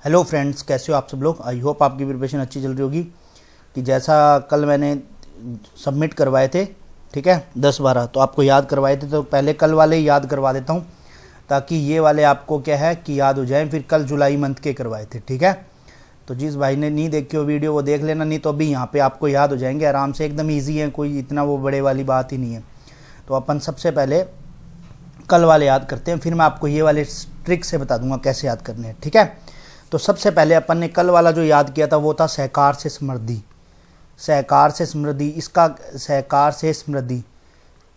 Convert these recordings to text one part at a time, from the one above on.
Hello friends, कैसे हो आप सब लोग। आई होप आपकी प्रिपरेशन अच्छी चल रही होगी। कि जैसा कल मैंने सबमिट करवाए थे, ठीक है, 10-12 तो आपको याद करवाए थे, तो पहले कल वाले ही याद करवा देता हूँ ताकि ये वाले आपको क्या है कि याद हो जाए। फिर कल जुलाई मंथ के करवाए थे, ठीक है। तो जिस भाई ने नहीं देखी हो वीडियो वो देख लेना, नहीं तो अभी यहाँ पे आपको याद हो जाएंगे आराम से, एकदम ईजी है, कोई इतना वो बड़े वाली बात ही नहीं है। तो अपन सबसे पहले कल वाले याद करते हैं, फिर मैं आपको ये वाले ट्रिक से बता दूंगा कैसे याद करने हैं, ठीक है। तो सबसे पहले अपन ने कल वाला जो याद किया था वो था सहकार से समृद्धि। सहकार से समृद्धि, इसका सहकार से समृद्धि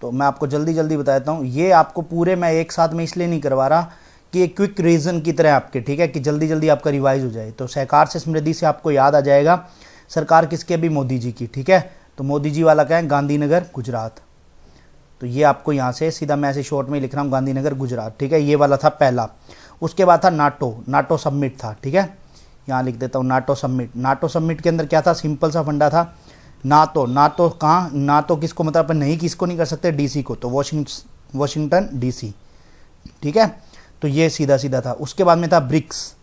तो मैं आपको जल्दी जल्दी बता देता हूँ। ये आपको पूरे मैं एक साथ में इसलिए नहीं करवा रहा कि एक क्विक रीजन की तरह आपके, ठीक है, कि जल्दी जल्दी आपका रिवाइज हो जाए। तो सहकार से समृद्धि से आपको याद आ जाएगा सरकार किसकी, अभी मोदी जी की, ठीक है। तो मोदी जी वाला क्या है, गांधीनगर गुजरात। तो ये आपको यहाँ से सीधा मैं ऐसे शॉर्ट में लिख रहा हूँ, गांधीनगर गुजरात, ठीक है। ये वाला था पहला। उसके बाद था नाटो, नाटो समिट था, ठीक है। यहाँ लिख देता हूँ नाटो समिट। नाटो समिट के अंदर क्या था, सिंपल सा फंडा था। नाटो, नाटो कहाँ, नाटो किसको मतलब अपन नहीं किसको नहीं कर सकते, डीसी को, तो वॉशिंगटन डीसी, ठीक है। तो ये सीधा सीधा था। उसके बाद में था ब्रिक्स।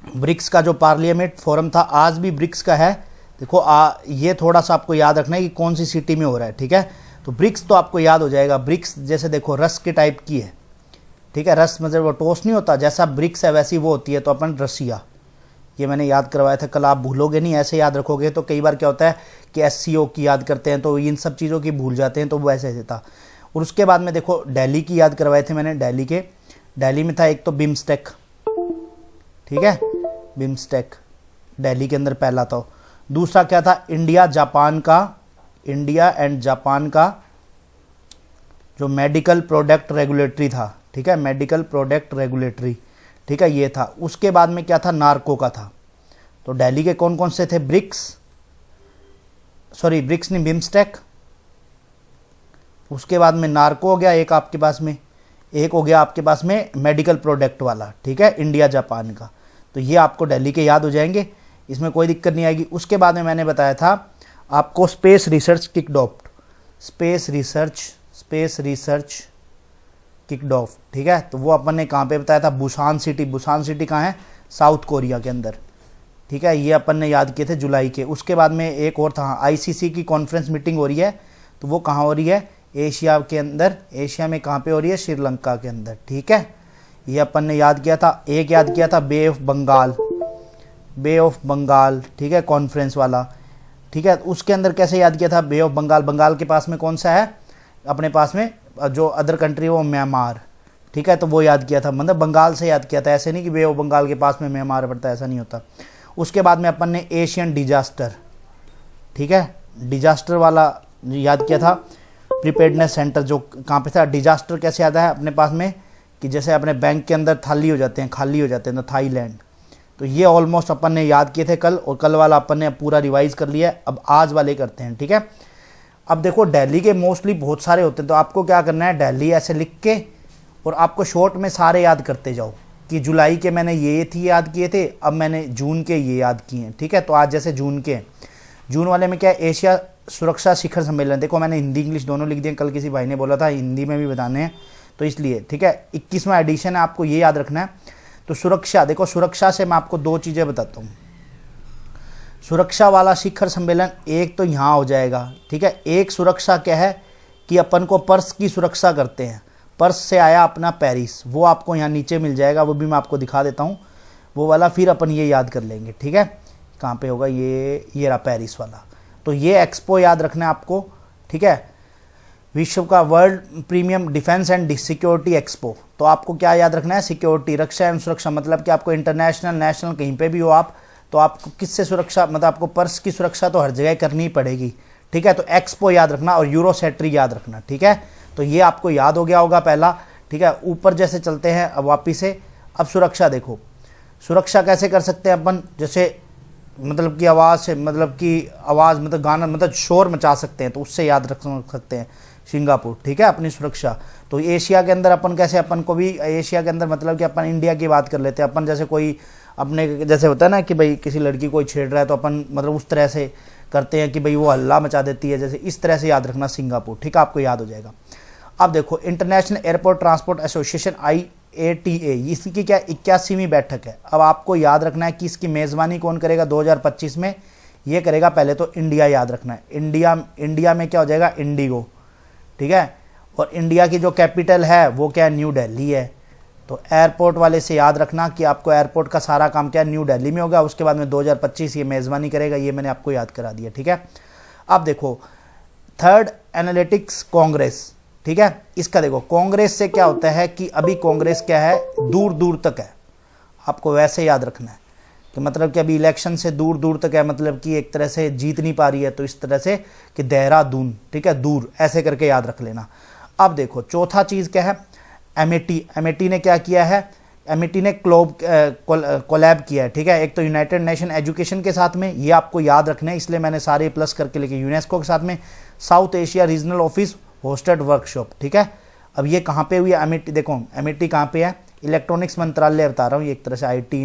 ब्रिक्स का जो पार्लियामेंट फोरम था, आज भी ब्रिक्स का है। देखो ये थोड़ा सा आपको याद रखना है कि कौन सी सिटी में हो रहा है, ठीक है। तो ब्रिक्स तो आपको याद हो जाएगा। ब्रिक्स जैसे देखो रस के टाइप की है, ठीक है। रस मतलब वो टोस्ट नहीं होता, जैसा ब्रिक्स है वैसी वो होती है। तो अपन रसिया, ये मैंने याद करवाया था कल, आप भूलोगे नहीं, ऐसे याद रखोगे। तो कई बार क्या होता है कि SCO की याद करते हैं तो इन सब चीज़ों की भूल जाते हैं, तो वो ऐसे था। और उसके बाद में देखो दिल्ली की याद करवाए थे मैंने। दिल्ली में था एक तो बिम्स्टेक, ठीक है, बिम्स्टेक दिल्ली के अंदर पहला था। दूसरा क्या था, इंडिया जापान का, इंडिया एंड जापान का जो मेडिकल प्रोडक्ट रेगुलेटरी था, ठीक है, मेडिकल प्रोडक्ट रेगुलेटरी, ठीक है, ये था। उसके बाद में क्या था, नार्को का था। तो दिल्ली के कौन कौन से थे, ब्रिक्स नहीं, बिम्स्टेक। उसके बाद में नार्को हो गया एक आपके पास में, एक हो गया आपके पास में मेडिकल प्रोडक्ट वाला, ठीक है, इंडिया जापान का। तो ये आपको दिल्ली के याद हो जाएंगे, इसमें कोई दिक्कत नहीं आएगी। उसके बाद में मैंने बताया था आपको space research kicked of, space research kicked of, ठीक है। तो वो अपन ने कहाँ पे बताया था, बुसान सिटी। बुसान सिटी कहाँ है, साउथ कोरिया के अंदर, ठीक है। ये अपन ने याद किए थे जुलाई के। उसके बाद में एक और था, ICC की कॉन्फ्रेंस मीटिंग हो रही है, तो वो कहाँ हो रही है, एशिया के अंदर। एशिया में कहाँ पे हो रही है, श्रीलंका के अंदर, ठीक है। ये अपन ने याद किया था। एक याद किया था बे ऑफ बंगाल, ठीक है, कॉन्फ्रेंस वाला, ठीक है। उसके अंदर कैसे याद किया था, बे ऑफ बंगाल, बंगाल के पास में कौन सा है अपने पास में, जो अदर कंट्री वो म्यांमार, ठीक है। तो वो याद किया था, मतलब बंगाल से याद किया था, ऐसे नहीं कि बे ऑफ बंगाल के पास में म्यांमार पड़ता है, ऐसा नहीं होता। उसके बाद में अपन ने एशियन डिजास्टर, ठीक है, डिजास्टर वाला याद किया था। प्रिपेयर्डनेस सेंटर जो कहाँ पे था, डिजास्टर कैसे आता है अपने पास में कि जैसे अपने बैंक के अंदर खाली हो जाते हैं, तो थाईलैंड। तो ये ऑलमोस्ट अपन ने याद किए थे कल, और कल वाला अपन ने पूरा रिवाइज कर लिया। अब आज वाले करते हैं, ठीक है। अब देखो दिल्ली के मोस्टली बहुत सारे होते हैं, तो आपको क्या करना है, दिल्ली ऐसे लिख के और आपको शॉर्ट में सारे याद करते जाओ कि जुलाई के मैंने ये थी याद किए थे, अब मैंने जून के ये याद किए हैं, ठीक है। तो आज जैसे जून के, जून वाले में क्या है, एशिया सुरक्षा शिखर सम्मेलन। देखो मैंने हिंदी इंग्लिश दोनों लिख दिए, कल किसी भाई ने बोला था हिंदी में भी बताने हैं, तो इसलिए, ठीक है। 21वां एडिशन है, आपको ये याद रखना है। तो सुरक्षा, देखो सुरक्षा से मैं आपको दो चीज़ें बताता हूँ। सुरक्षा वाला शिखर सम्मेलन एक तो यहाँ हो जाएगा, ठीक है। एक सुरक्षा क्या है कि अपन को पर्स की सुरक्षा करते हैं, पर्स से आया अपना पेरिस, वो आपको यहाँ नीचे मिल जाएगा, वो भी मैं आपको दिखा देता हूँ वो वाला, फिर अपन ये याद कर लेंगे, ठीक है। कहाँ पे होगा ये रहा पेरिस वाला। तो ये एक्सपो याद रखना है आपको, ठीक है, विश्व का world premium defence and security expo. तो आपको क्या याद रखना है, सिक्योरिटी, रक्षा एवं सुरक्षा, मतलब कि आपको इंटरनेशनल नेशनल कहीं पे भी हो आप, तो आपको किससे सुरक्षा, मतलब आपको पर्स की सुरक्षा तो हर जगह करनी पड़ेगी, ठीक है। तो एक्सपो याद रखना और यूरोसेट्री याद रखना, ठीक है। तो ये आपको याद हो गया होगा पहला, ठीक है। ऊपर जैसे चलते हैं अब वापिस से। अब सुरक्षा देखो, सुरक्षा कैसे कर सकते हैं अपन, जैसे मतलब कि आवाज़ से, मतलब कि आवाज़ मतलब गाना, मतलब शोर मचा सकते हैं, तो उससे याद रख सकते हैं सिंगापुर, ठीक है, अपनी सुरक्षा। तो एशिया के अंदर अपन कैसे, अपन को भी एशिया के अंदर मतलब कि अपन इंडिया की बात कर लेते हैं। अपन जैसे कोई अपने जैसे होता है ना कि भाई किसी लड़की कोई छेड़ रहा है, तो अपन मतलब उस तरह से करते हैं कि भाई वो हल्ला मचा देती है, जैसे इस तरह से याद रखना सिंगापुर, ठीक है, आपको याद हो जाएगा। अब देखो international airport transport association ATA, इसकी क्या 81वीं बैठक है। अब आपको याद रखना है कि इसकी मेज़बानी कौन करेगा 2025 में, ये करेगा पहले तो इंडिया, याद रखना है। इंडिया में क्या हो जाएगा, इंडिगो, ठीक है। और इंडिया की जो कैपिटल है वो क्या है, न्यू दिल्ली है। तो एयरपोर्ट वाले से याद रखना कि आपको एयरपोर्ट का सारा काम क्या है, न्यू दिल्ली में होगा। उसके बाद में 2025 ये मेज़बानी करेगा, ये मैंने आपको याद करा दिया, ठीक है। अब देखो थर्ड एनालिटिक्स कांग्रेस, ठीक है। इसका देखो कांग्रेस से क्या होता है कि अभी कांग्रेस क्या है, दूर दूर तक है, आपको वैसे याद रखना है कि मतलब कि अभी इलेक्शन से दूर दूर तक है, मतलब कि एक तरह से जीत नहीं पा रही है, तो इस तरह से कि देहरादून, ठीक है, दूर, ऐसे करके याद रख लेना। अब देखो चौथा चीज़ क्या है, एमएटी ने क्या किया है, एमएटी ने कोलैब किया है, ठीक है। एक तो यूनाइटेड नेशन एजुकेशन के साथ में, ये आपको याद रखना है, इसलिए मैंने सारे प्लस करके लिखे। यूनेस्को के साथ में south Asia regional office hosted workshop, ठीक है। अब ये कहाँ पे हुई है एमएटी, देखो एमएटी कहाँ पे है, इलेक्ट्रॉनिक्स मंत्रालय बता रहा हूँ, ये एक तरह से आईटी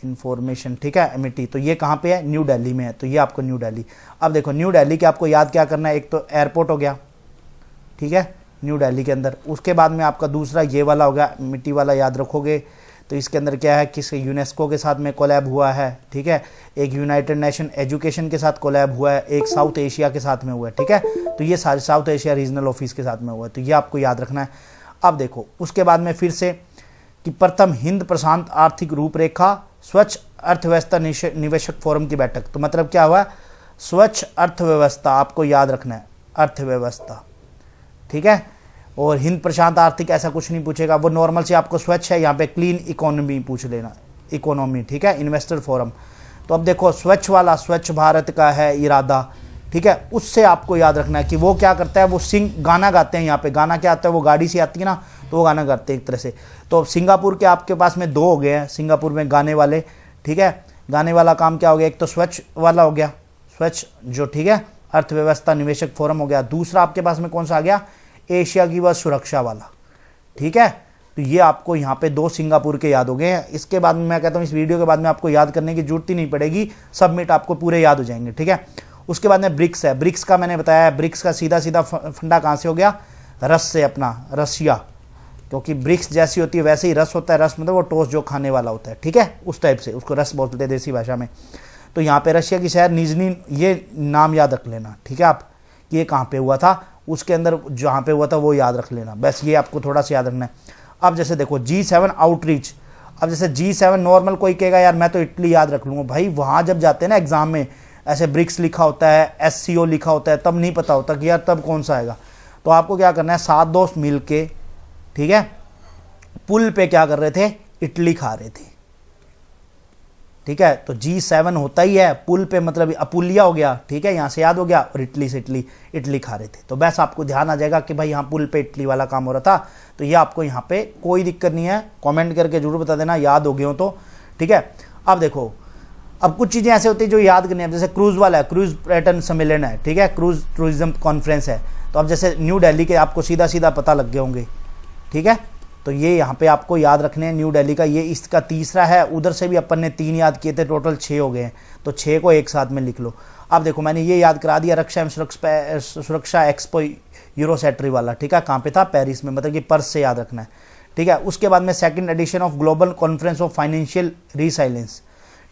इंफॉर्मेशन, ठीक है, एमएटी। तो ये कहाँ पे है, न्यू दिल्ली में है, तो ये आपको न्यू दिल्ली। अब देखो न्यू दिल्ली के आपको याद क्या करना है, एक तो एयरपोर्ट हो गया, ठीक है, न्यू दिल्ली के अंदर। उसके बाद में आपका दूसरा ये वाला होगा, मिट्टी वाला याद रखोगे। तो इसके अंदर क्या है, किस यूनेस्को के साथ में कोलैब हुआ है, ठीक है, एक यूनाइटेड नेशन एजुकेशन के साथ कोलैब हुआ है, एक साउथ एशिया के साथ में हुआ है, ठीक है। तो ये सारे साउथ एशिया रीजनल ऑफिस के साथ में हुआ है, तो ये आपको याद रखना है। अब देखो उसके बाद में फिर से कि प्रथम हिंद प्रशांत आर्थिक रूपरेखा स्वच्छ अर्थव्यवस्था निवेशक फोरम की बैठक। तो मतलब क्या हुआ, स्वच्छ अर्थव्यवस्था आपको याद रखना है, अर्थव्यवस्था, ठीक है। और हिंद प्रशांत आर्थिक ऐसा कुछ नहीं पूछेगा, वो नॉर्मल से आपको स्वच्छ है, यहाँ पे क्लीन इकोनॉमी पूछ लेना, इकोनॉमी, ठीक है, इन्वेस्टर फोरम। तो अब देखो स्वच्छ वाला स्वच्छ भारत का है इरादा, ठीक है, उससे आपको याद रखना है कि वो क्या करता है, वो गाना गाते हैं। यहाँ पे गाना क्या आता है, वो गाड़ी से आती है ना, तो वो गाना गाते हैं एक तरह से। तो सिंगापुर के आपके पास में 2 हो गए हैं, सिंगापुर में गाने वाले, ठीक है। गाने वाला काम क्या हो गया, एक तो स्वच्छ वाला हो गया, स्वच्छ जो, ठीक है, अर्थव्यवस्था निवेशक फोरम हो गया। दूसरा आपके पास में कौन सा आ गया, एशिया की व सुरक्षा वाला, ठीक है। तो ये आपको यहाँ पे 2 सिंगापुर के याद हो गए हैं। इसके बाद में मैं कहता हूँ इस वीडियो के बाद में आपको याद करने की जरूरत ही नहीं पड़ेगी, सबमिट आपको पूरे याद हो जाएंगे, ठीक है। उसके बाद में ब्रिक्स है, ब्रिक्स का मैंने बताया, ब्रिक्स का सीधा सीधा फंडा कहाँ से हो गया, रस से, अपना रसिया, क्योंकि ब्रिक्स जैसी होती है वैसे ही रस होता है। रस मतलब वो टोस्ट जो खाने वाला होता है, ठीक है, उस टाइप से उसको रस बोलते हैं देसी भाषा में। तो यहाँ पे रशिया की शहर निजनी, ये नाम याद रख लेना, ठीक है, आप कि ये कहाँ पे हुआ था, उसके अंदर जहाँ पे हुआ था वो याद रख लेना, बस ये आपको थोड़ा सा याद रखना है। अब जैसे देखो G7 आउटरीच, अब जैसे G7 नॉर्मल कोई कहेगा यार मैं तो इटली याद रख लूँगा, भाई वहाँ जब जाते हैं ना एग्जाम में, ऐसे ब्रिक्स लिखा होता है, SCO लिखा होता है, तब नहीं पता होता कि यार तब कौन सा आएगा। तो आपको क्या करना है, 7 दोस्त मिल के, ठीक है, पुल पे क्या कर रहे थे, इटली खा रहे थे, ठीक है। तो G7 होता ही है पुल पे, मतलब अपुलिया हो गया, ठीक है, यहाँ से याद हो गया, और इटली से इटली खा रहे थे। तो बस आपको ध्यान आ जाएगा कि भाई यहाँ पुल पे इटली वाला काम हो रहा था। तो ये आपको यहाँ पे कोई दिक्कत नहीं है, कमेंट करके जरूर बता देना याद हो गए हो तो, ठीक है। अब देखो अब कुछ चीज़ें ऐसे होती है जो याद करनी है, जैसे क्रूज वाला है, क्रूज पर्यटन सम्मेलन है, ठीक है, क्रूज टूरिज्म कॉन्फ्रेंस है। तो अब जैसे न्यू दिल्ली के आपको सीधा सीधा पता लग गए होंगे, ठीक है। तो ये यहाँ पे आपको याद रखने हैं न्यू दिल्ली का, ये इसका तीसरा है। उधर से भी अपन ने 3 याद किए थे, टोटल 6 हो गए हैं, तो 6 को एक साथ में लिख लो। अब देखो मैंने ये याद करा दिया, रक्षा एवं सुरक्षा एक्सपो यूरोसेट्री वाला, ठीक है, कहाँ पे था, पेरिस में, मतलब कि पर्स से याद रखना है, ठीक है। उसके बाद में 2nd edition of global conference of financial resilience,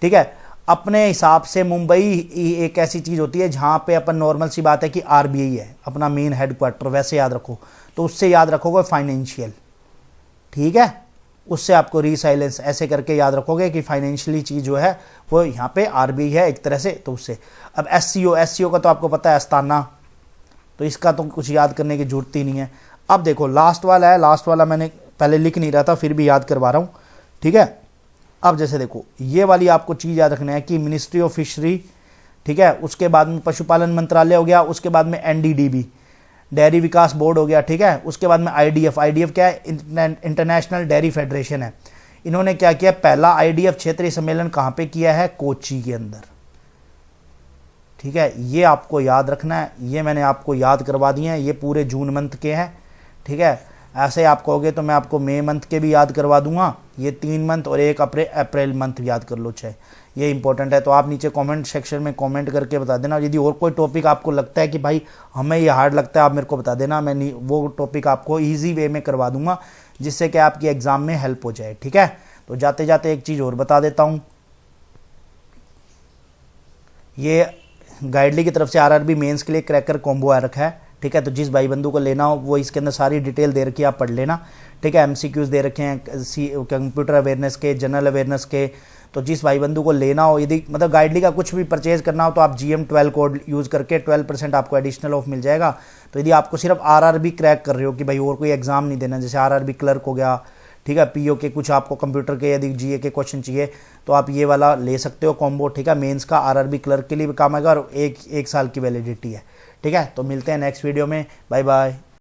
ठीक है। अपने हिसाब से मुंबई एक ऐसी चीज़ होती है जहाँ पे अपन नॉर्मल सी बात है कि RBI है अपना मेन हेडक्वार्टर, वैसे याद रखो, तो उससे याद रखोगे फाइनेंशियल, ठीक है, उससे आपको रिसाइलेंस ऐसे करके याद रखोगे कि फाइनेंशियली चीज़ जो है वो यहाँ पे RBI है एक तरह से, तो उससे। अब SCO का तो आपको पता है अस्ताना, तो इसका तो कुछ याद करने की जरूरत ही नहीं है। अब देखो लास्ट वाला है, लास्ट वाला मैंने पहले लिख नहीं रहा था फिर भी याद करवा रहा हूँ, ठीक है। अब जैसे देखो ये वाली आपको चीज़ याद रखना है कि मिनिस्ट्री ऑफ फिशरी, ठीक है, उसके बाद में पशुपालन मंत्रालय हो गया, उसके बाद में NDDB डेयरी विकास बोर्ड हो गया, ठीक है। उसके बाद में IDF क्या है, इंटरनेशनल डेयरी फेडरेशन है। इन्होंने क्या किया, पहला IDF क्षेत्रीय सम्मेलन कहाँ पे किया है, कोच्चि के अंदर, ठीक है। ये आपको याद रखना है, ये मैंने आपको याद करवा दिए हैं, ये पूरे जून मंथ के हैं, ठीक है। ऐसे आप कहोगे तो मैं आपको मई मंथ के भी याद करवा दूंगा, ये 3 मंथ और 1 अप्रैल मंथ याद कर लो चाहे, ये इंपॉर्टेंट है। तो आप नीचे कमेंट सेक्शन में कमेंट करके बता देना। यदि और कोई टॉपिक आपको लगता है कि भाई हमें ये हार्ड लगता है, आप मेरे को बता देना, मैं वो टॉपिक आपको ईजी वे में करवा दूंगा, जिससे कि आपकी एग्ज़ाम में हेल्प हो जाए। ठीक है, तो जाते जाते एक चीज़ और बता देता हूँ, ये गाइडली की तरफ से आरआरबी मेंस के लिए क्रैकर कॉम्बो आ रखा है। ठीक है, तो जिस भाई बंधु को लेना हो वो इसके अंदर सारी डिटेल दे रखी है, आप पढ़ लेना। ठीक है, एमसीक्यूज दे रखे हैं कंप्यूटर अवेयरनेस के, जनरल अवेयरनेस के। तो जिस भाई बंधु को लेना हो, यदि मतलब गाइडली का कुछ भी परचेज करना हो तो आप GM12 कोड यूज़ करके 12% आपको एडिशनल ऑफ मिल जाएगा। तो यदि आपको सिर्फ आरआरबी क्रैक कर रहे हो कि भाई और कोई एग्जाम नहीं देना, जैसे आरआरबी क्लर्क हो गया, ठीक है, पीओ के कुछ आपको कंप्यूटर के यदि जीए के क्वेश्चन चाहिए तो आप ये वाला ले सकते हो कॉम्बो। ठीक है, मेंस का आरआरबी क्लर्क के लिए भी काम आएगा और एक साल की वैलिडिटी है। ठीक है, तो मिलते हैं नेक्स्ट वीडियो में, बाय बाय।